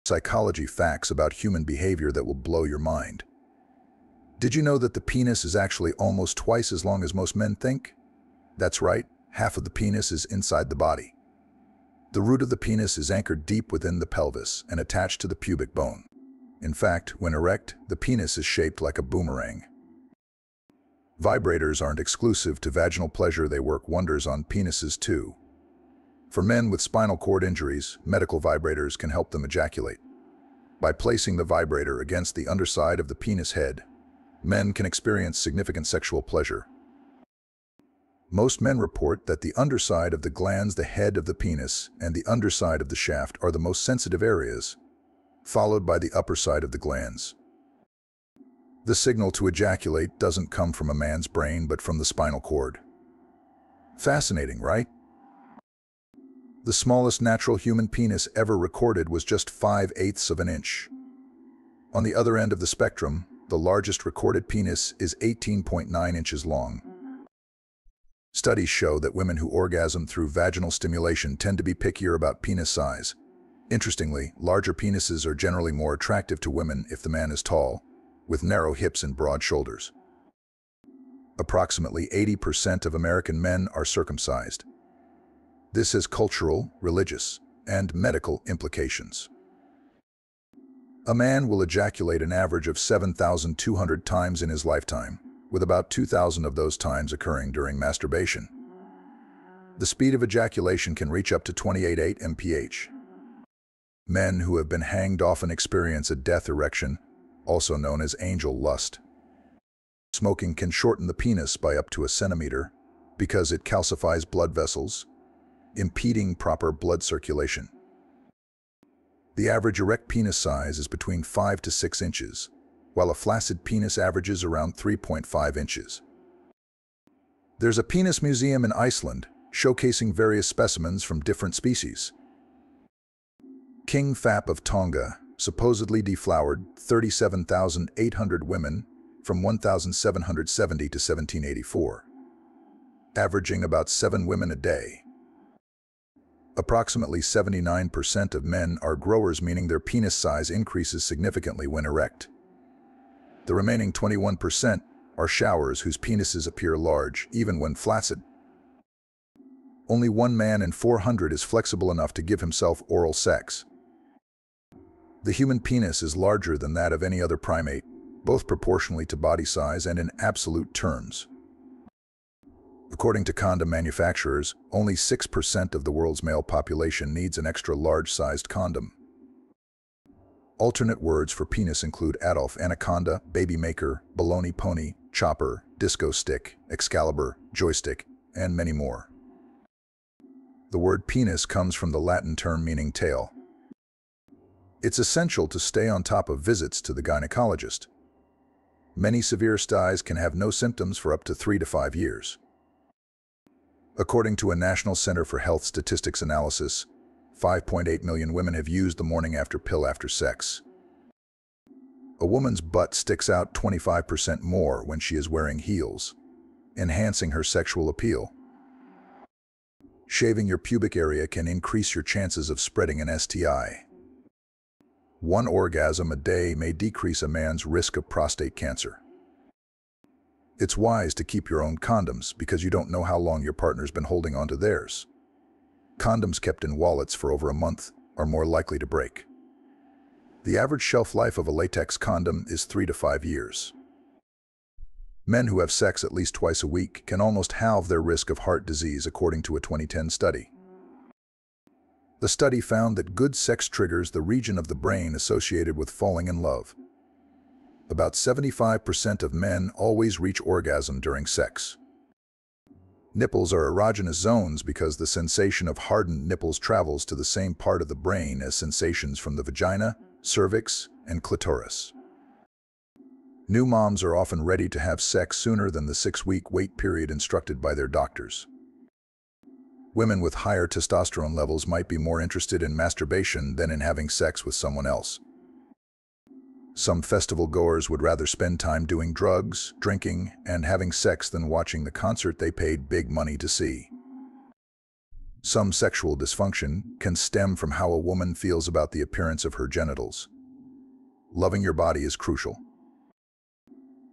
Psychology facts about human behavior that will blow your mind. Did you know that the penis is actually almost twice as long as most men think? That's right, half of the penis is inside the body. The root of the penis is anchored deep within the pelvis and attached to the pubic bone. In fact, when erect, the penis is shaped like a boomerang. Vibrators aren't exclusive to vaginal pleasure, they work wonders on penises too. For men with spinal cord injuries, medical vibrators can help them ejaculate. By placing the vibrator against the underside of the penis head, men can experience significant sexual pleasure. Most men report that the underside of the glands, the head of the penis, and the underside of the shaft are the most sensitive areas, followed by the upper side of the glands. The signal to ejaculate doesn't come from a man's brain, but from the spinal cord. Fascinating, right? The smallest natural human penis ever recorded was just 5/8 of an inch. On the other end of the spectrum, the largest recorded penis is 18.9 inches long. Studies show that women who orgasm through vaginal stimulation tend to be pickier about penis size. Interestingly, larger penises are generally more attractive to women if the man is tall, with narrow hips and broad shoulders. Approximately 80% of American men are circumcised. This has cultural, religious, and medical implications. A man will ejaculate an average of 7,200 times in his lifetime, with about 2,000 of those times occurring during masturbation. The speed of ejaculation can reach up to 28.8 mph. Men who have been hanged often experience a death erection, also known as angel lust. Smoking can shorten the penis by up to a centimeter because it calcifies blood vessels, impeding proper blood circulation. The average erect penis size is between 5 to 6 inches, while a flaccid penis averages around 3.5 inches. There's a penis museum in Iceland showcasing various specimens from different species. King Fap of Tonga supposedly deflowered 37,800 women from 1770 to 1784, averaging about 7 women a day. Approximately 79% of men are growers, meaning their penis size increases significantly when erect. The remaining 21% are showers whose penises appear large, even when flaccid. Only 1 man in 400 is flexible enough to give himself oral sex. The human penis is larger than that of any other primate, both proportionally to body size and in absolute terms. According to condom manufacturers, only 6% of the world's male population needs an extra large-sized condom. Alternate words for penis include Adolf, anaconda, baby maker, baloney pony, chopper, disco stick, Excalibur, joystick, and many more. The word penis comes from the Latin term meaning tail. It's essential to stay on top of visits to the gynecologist. Many severe styes can have no symptoms for up to 3 to 5 years. According to a National Center for Health Statistics analysis, 5.8 million women have used the morning after pill after sex. A woman's butt sticks out 25% more when she is wearing heels, enhancing her sexual appeal. Shaving your pubic area can increase your chances of spreading an STI. 1 orgasm a day may decrease a man's risk of prostate cancer. It's wise to keep your own condoms because you don't know how long your partner's been holding onto theirs. Condoms kept in wallets for over a month are more likely to break. The average shelf life of a latex condom is 3 to 5 years. Men who have sex at least twice a week can almost halve their risk of heart disease, according to a 2010 study. The study found that good sex triggers the region of the brain associated with falling in love. About 75% of men always reach orgasm during sex. Nipples are erogenous zones because the sensation of hardened nipples travels to the same part of the brain as sensations from the vagina, cervix, and clitoris. New moms are often ready to have sex sooner than the 6-week wait period instructed by their doctors. Women with higher testosterone levels might be more interested in masturbation than in having sex with someone else. Some festival goers would rather spend time doing drugs, drinking, and having sex than watching the concert they paid big money to see. Some sexual dysfunction can stem from how a woman feels about the appearance of her genitals. Loving your body is crucial.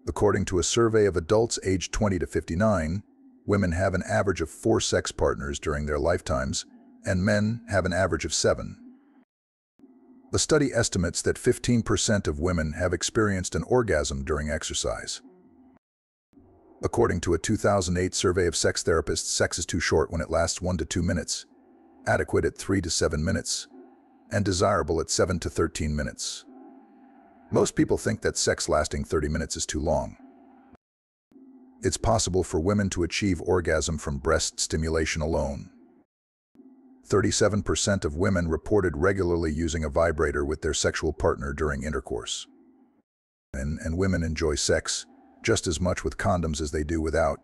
According to a survey of adults aged 20 to 59, women have an average of 4 sex partners during their lifetimes, and men have an average of 7. The study estimates that 15% of women have experienced an orgasm during exercise. According to a 2008 survey of sex therapists, sex is too short when it lasts 1 to 2 minutes, adequate at 3 to 7 minutes, and desirable at 7 to 13 minutes. Most people think that sex lasting 30 minutes is too long. It's possible for women to achieve orgasm from breast stimulation alone. 37% of women reported regularly using a vibrator with their sexual partner during intercourse. Men and women enjoy sex just as much with condoms as they do without,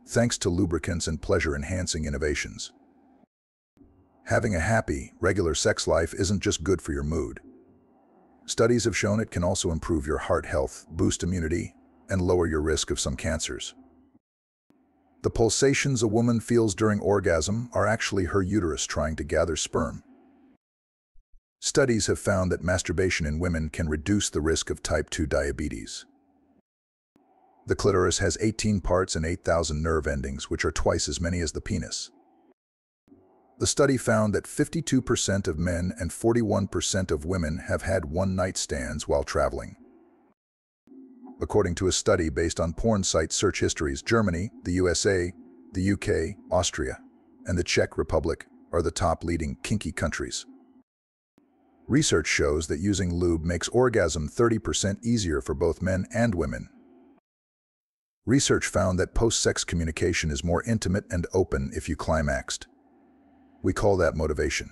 thanks to lubricants and pleasure-enhancing innovations. Having a happy, regular sex life isn't just good for your mood. Studies have shown it can also improve your heart health, boost immunity, and lower your risk of some cancers. The pulsations a woman feels during orgasm are actually her uterus trying to gather sperm. Studies have found that masturbation in women can reduce the risk of type 2 diabetes. The clitoris has 18 parts and 8,000 nerve endings, which are twice as many as the penis. The study found that 52% of men and 41% of women have had one-night stands while traveling. According to a study based on porn site search histories, Germany, the USA, the UK, Austria, and the Czech Republic are the top leading kinky countries. Research shows that using lube makes orgasm 30% easier for both men and women. Research found that post-sex communication is more intimate and open if you climaxed. We call that motivation.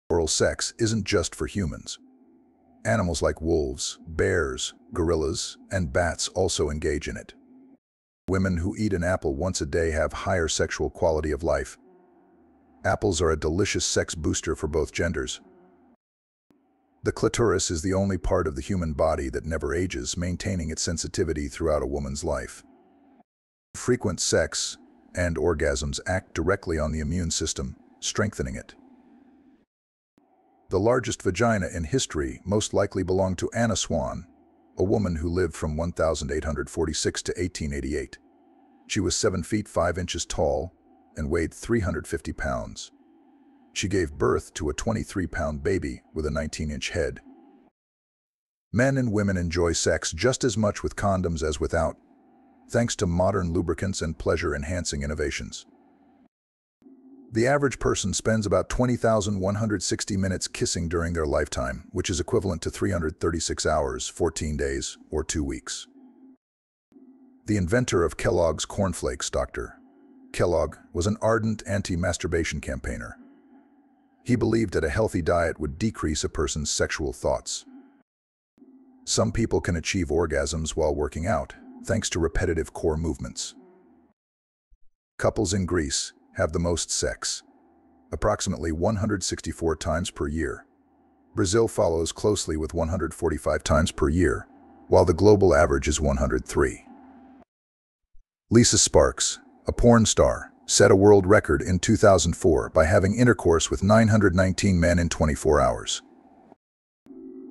Oral sex isn't just for humans. Animals like wolves, bears, gorillas, and bats also engage in it. Women who eat an apple once a day have higher sexual quality of life. Apples are a delicious sex booster for both genders. The clitoris is the only part of the human body that never ages, maintaining its sensitivity throughout a woman's life. Frequent sex and orgasms act directly on the immune system, strengthening it. The largest vagina in history most likely belonged to Anna Swan, a woman who lived from 1846 to 1888. She was 7 feet 5 inches tall and weighed 350 pounds. She gave birth to a 23-pound baby with a 19-inch head. Men and women enjoy sex just as much with condoms as without, thanks to modern lubricants and pleasure-enhancing innovations. The average person spends about 20,160 minutes kissing during their lifetime, which is equivalent to 336 hours, 14 days, or 2 weeks. The inventor of Kellogg's cornflakes, Dr. Kellogg, was an ardent anti-masturbation campaigner. He believed that a healthy diet would decrease a person's sexual thoughts. Some people can achieve orgasms while working out, thanks to repetitive core movements. Couples in Greece have the most sex, approximately 164 times per year. Brazil follows closely with 145 times per year, while the global average is 103. Lisa Sparks, a porn star, set a world record in 2004 by having intercourse with 919 men in 24 hours.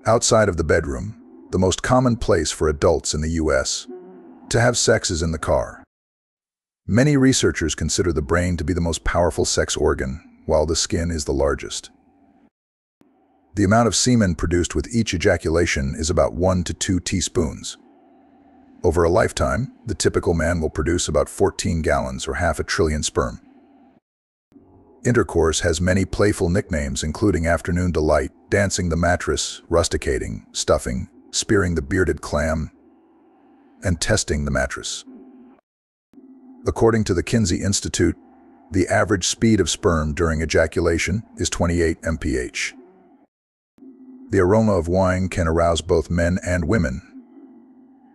Outside of the bedroom, the most common place for adults in the U.S. to have sex is in the car. Many researchers consider the brain to be the most powerful sex organ, while the skin is the largest. The amount of semen produced with each ejaculation is about 1 to 2 teaspoons. Over a lifetime, the typical man will produce about 14 gallons or half a trillion sperm. Intercourse has many playful nicknames, including afternoon delight, dancing the mattress, rusticating, stuffing, spearing the bearded clam, and testing the mattress. According to the Kinsey Institute, the average speed of sperm during ejaculation is 28 mph. The aroma of wine can arouse both men and women.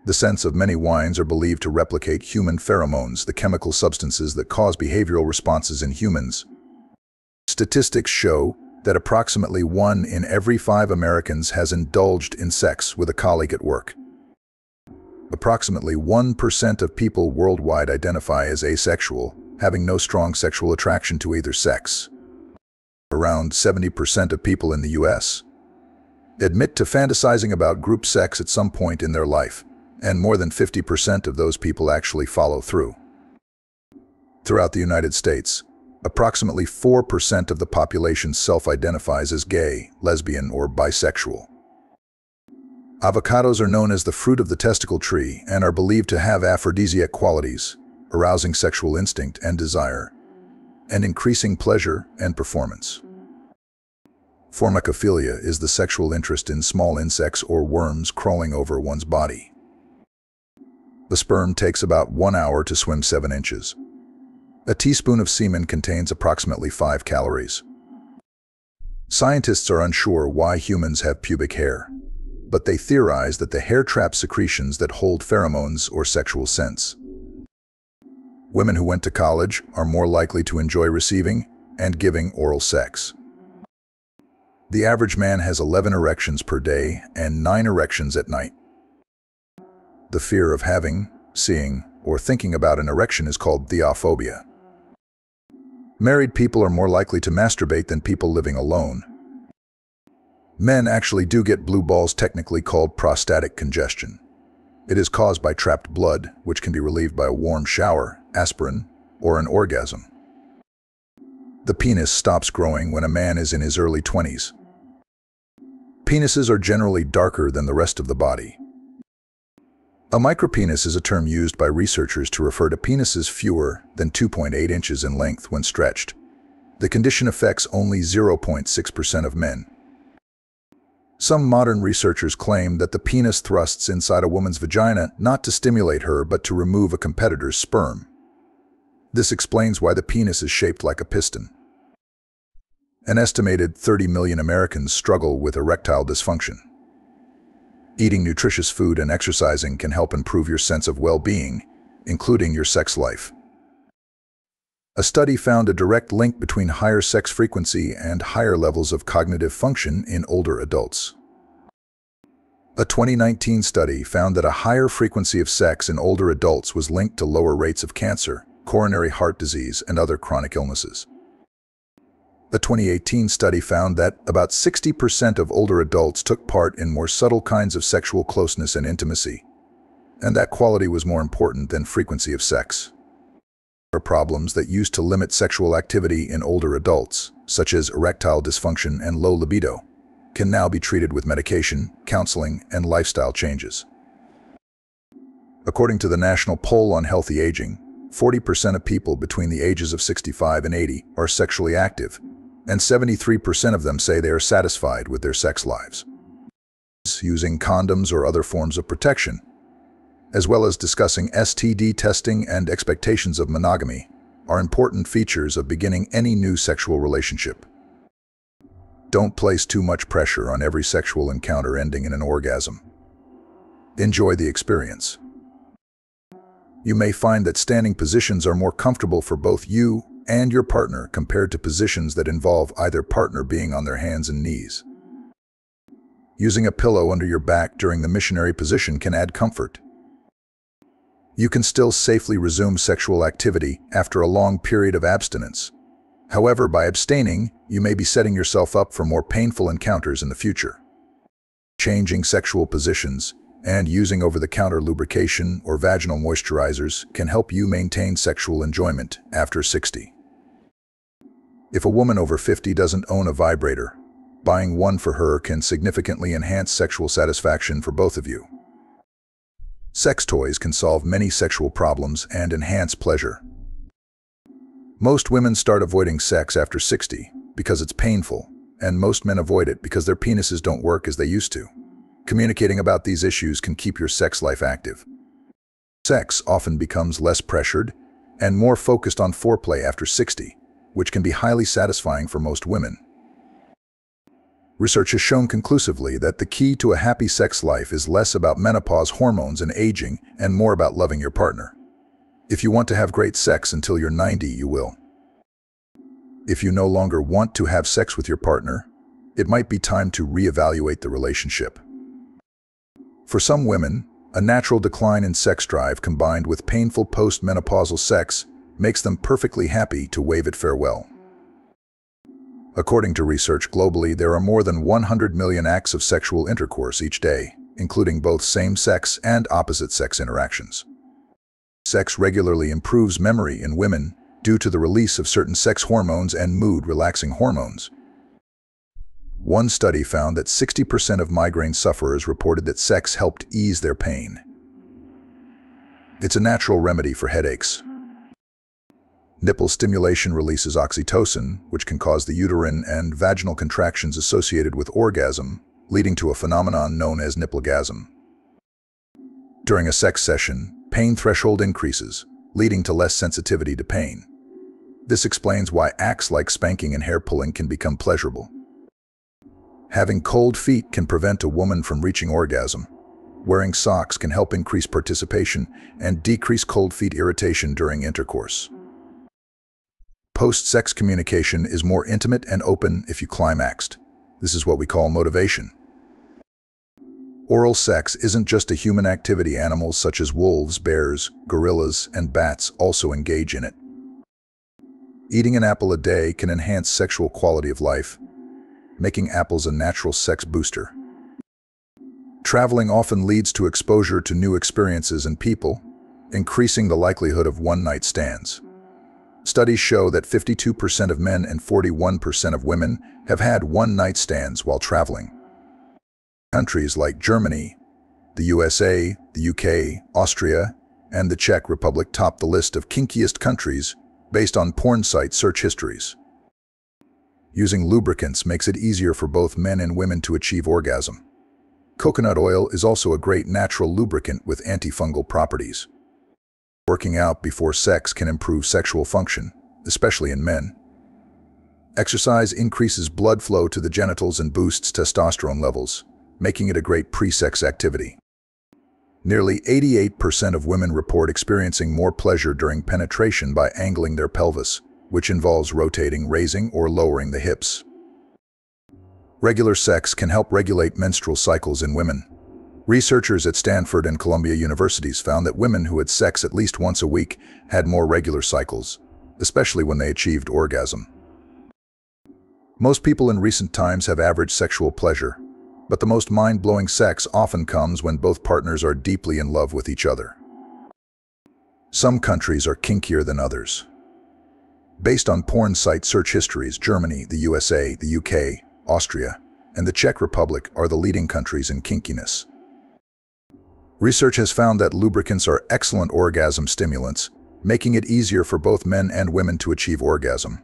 The scents of many wines are believed to replicate human pheromones, the chemical substances that cause behavioral responses in humans. Statistics show that approximately 1 in every 5 Americans has indulged in sex with a colleague at work. Approximately 1% of people worldwide identify as asexual, having no strong sexual attraction to either sex. Around 70% of people in the US admit to fantasizing about group sex at some point in their life, and more than 50% of those people actually follow through. Throughout the United States, approximately 4% of the population self-identifies as gay, lesbian, or bisexual. Avocados are known as the fruit of the testicle tree and are believed to have aphrodisiac qualities, arousing sexual instinct and desire, and increasing pleasure and performance. Formicophilia is the sexual interest in small insects or worms crawling over one's body. The sperm takes about 1 hour to swim 7 inches. A teaspoon of semen contains approximately 5 calories. Scientists are unsure why humans have pubic hair, but they theorize that the hair traps secretions that hold pheromones or sexual scents. Women who went to college are more likely to enjoy receiving and giving oral sex. The average man has 11 erections per day and 9 erections at night. The fear of having, seeing, or thinking about an erection is called theophobia. Married people are more likely to masturbate than people living alone. Men actually do get blue balls, technically called prostatic congestion. It is caused by trapped blood, which can be relieved by a warm shower, aspirin, or an orgasm. The penis stops growing when a man is in his early 20s. Penises are generally darker than the rest of the body. A micropenis is a term used by researchers to refer to penises fewer than 2.8 inches in length when stretched. The condition affects only 0.6% of men. Some modern researchers claim that the penis thrusts inside a woman's vagina not to stimulate her but to remove a competitor's sperm. This explains why the penis is shaped like a piston. An estimated 30 million Americans struggle with erectile dysfunction. Eating nutritious food and exercising can help improve your sense of well-being, including your sex life. A study found a direct link between higher sex frequency and higher levels of cognitive function in older adults. A 2019 study found that a higher frequency of sex in older adults was linked to lower rates of cancer, coronary heart disease, and other chronic illnesses. A 2018 study found that about 60% of older adults took part in more subtle kinds of sexual closeness and intimacy, and that quality was more important than frequency of sex. Problems that used to limit sexual activity in older adults, such as erectile dysfunction and low libido, can now be treated with medication, counseling, and lifestyle changes. According to the National Poll on Healthy Aging, 40% of people between the ages of 65 and 80 are sexually active, and 73% of them say they are satisfied with their sex lives. Using condoms or other forms of protection, as well as discussing STD testing and expectations of monogamy, are important features of beginning any new sexual relationship. Don't place too much pressure on every sexual encounter ending in an orgasm. Enjoy the experience. You may find that standing positions are more comfortable for both you and your partner compared to positions that involve either partner being on their hands and knees. Using a pillow under your back during the missionary position can add comfort. You can still safely resume sexual activity after a long period of abstinence. However, by abstaining, you may be setting yourself up for more painful encounters in the future. Changing sexual positions and using over-the-counter lubrication or vaginal moisturizers can help you maintain sexual enjoyment after 60. If a woman over 50 doesn't own a vibrator, buying one for her can significantly enhance sexual satisfaction for both of you. Sex toys can solve many sexual problems and enhance pleasure. Most women start avoiding sex after 60 because it's painful, and most men avoid it because their penises don't work as they used to. Communicating about these issues can keep your sex life active. Sex often becomes less pressured and more focused on foreplay after 60, which can be highly satisfying for most women. Research has shown conclusively that the key to a happy sex life is less about menopause hormones and aging and more about loving your partner. If you want to have great sex until you're 90, you will. If you no longer want to have sex with your partner, it might be time to reevaluate the relationship. For some women, a natural decline in sex drive combined with painful postmenopausal sex makes them perfectly happy to wave it farewell. According to research globally, there are more than 100 million acts of sexual intercourse each day, including both same-sex and opposite-sex interactions. Sex regularly improves memory in women due to the release of certain sex hormones and mood-relaxing hormones. One study found that 60% of migraine sufferers reported that sex helped ease their pain. It's a natural remedy for headaches. Nipple stimulation releases oxytocin, which can cause the uterine and vaginal contractions associated with orgasm, leading to a phenomenon known as nipplegasm. During a sex session, pain threshold increases, leading to less sensitivity to pain. This explains why acts like spanking and hair pulling can become pleasurable. Having cold feet can prevent a woman from reaching orgasm. Wearing socks can help increase participation and decrease cold feet irritation during intercourse. Post-sex communication is more intimate and open if you climaxed. This is what we call motivation. Oral sex isn't just a human activity. Animals such as wolves, bears, gorillas, and bats also engage in it. Eating an apple a day can enhance sexual quality of life, making apples a natural sex booster. Traveling often leads to exposure to new experiences and people, increasing the likelihood of one-night stands. Studies show that 52% of men and 41% of women have had one-night stands while traveling. Countries like Germany, the USA, the UK, Austria, and the Czech Republic top the list of kinkiest countries based on porn site search histories. Using lubricants makes it easier for both men and women to achieve orgasm. Coconut oil is also a great natural lubricant with antifungal properties. Working out before sex can improve sexual function, especially in men. Exercise increases blood flow to the genitals and boosts testosterone levels, making it a great pre-sex activity. Nearly 88% of women report experiencing more pleasure during penetration by angling their pelvis, which involves rotating, raising, or lowering the hips. Regular sex can help regulate menstrual cycles in women. Researchers at Stanford and Columbia universities found that women who had sex at least once a week had more regular cycles, especially when they achieved orgasm. Most people in recent times have average sexual pleasure, but the most mind-blowing sex often comes when both partners are deeply in love with each other. Some countries are kinkier than others. Based on porn site search histories, Germany, the USA, the UK, Austria, and the Czech Republic are the leading countries in kinkiness. Research has found that lubricants are excellent orgasm stimulants, making it easier for both men and women to achieve orgasm.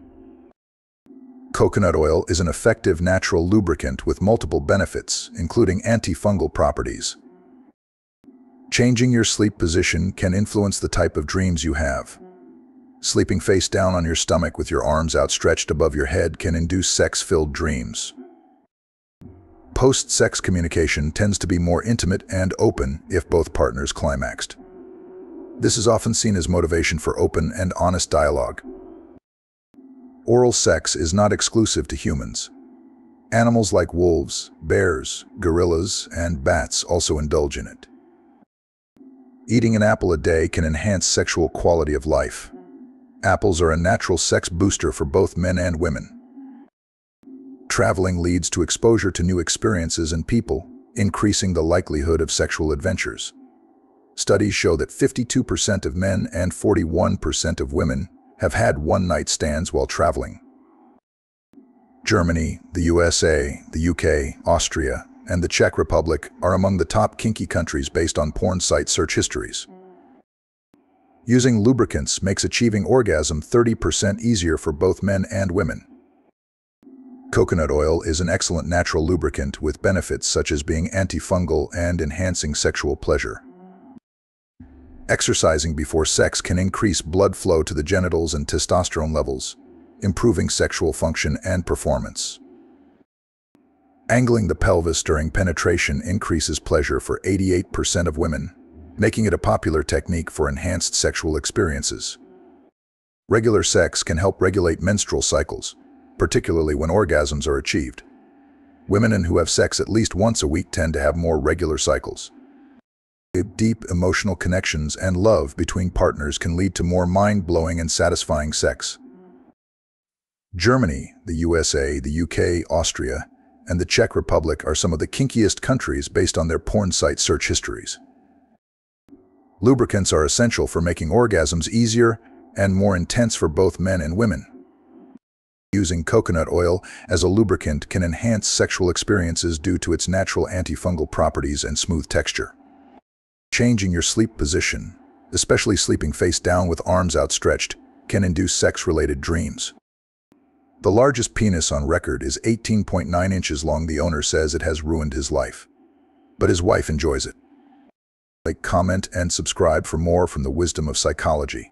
Coconut oil is an effective natural lubricant with multiple benefits, including antifungal properties. Changing your sleep position can influence the type of dreams you have. Sleeping face down on your stomach with your arms outstretched above your head can induce sex-filled dreams. Post-sex communication tends to be more intimate and open if both partners climaxed. This is often seen as motivation for open and honest dialogue. Oral sex is not exclusive to humans. Animals like wolves, bears, gorillas, and bats also indulge in it. Eating an apple a day can enhance sexual quality of life. Apples are a natural sex booster for both men and women. Traveling leads to exposure to new experiences and people, increasing the likelihood of sexual adventures. Studies show that 52% of men and 41% of women have had one-night stands while traveling. Germany, the USA, the UK, Austria, and the Czech Republic are among the top kinky countries based on porn site search histories. Using lubricants makes achieving orgasm 30% easier for both men and women. Coconut oil is an excellent natural lubricant with benefits such as being antifungal and enhancing sexual pleasure. Exercising before sex can increase blood flow to the genitals and testosterone levels, improving sexual function and performance. Angling the pelvis during penetration increases pleasure for 88% of women, making it a popular technique for enhanced sexual experiences. Regular sex can help regulate menstrual cycles, particularly when orgasms are achieved. Women who have sex at least once a week tend to have more regular cycles. Deep emotional connections and love between partners can lead to more mind-blowing and satisfying sex. Germany, the USA, the UK, Austria, and the Czech Republic are some of the kinkiest countries based on their porn site search histories. Lubricants are essential for making orgasms easier and more intense for both men and women. Using coconut oil as a lubricant can enhance sexual experiences due to its natural antifungal properties and smooth texture. Changing your sleep position, especially sleeping face down with arms outstretched, can induce sex-related dreams. The largest penis on record is 18.9 inches long. The owner says it has ruined his life, but his wife enjoys it. Like, comment, and subscribe for more from the wisdom of psychology.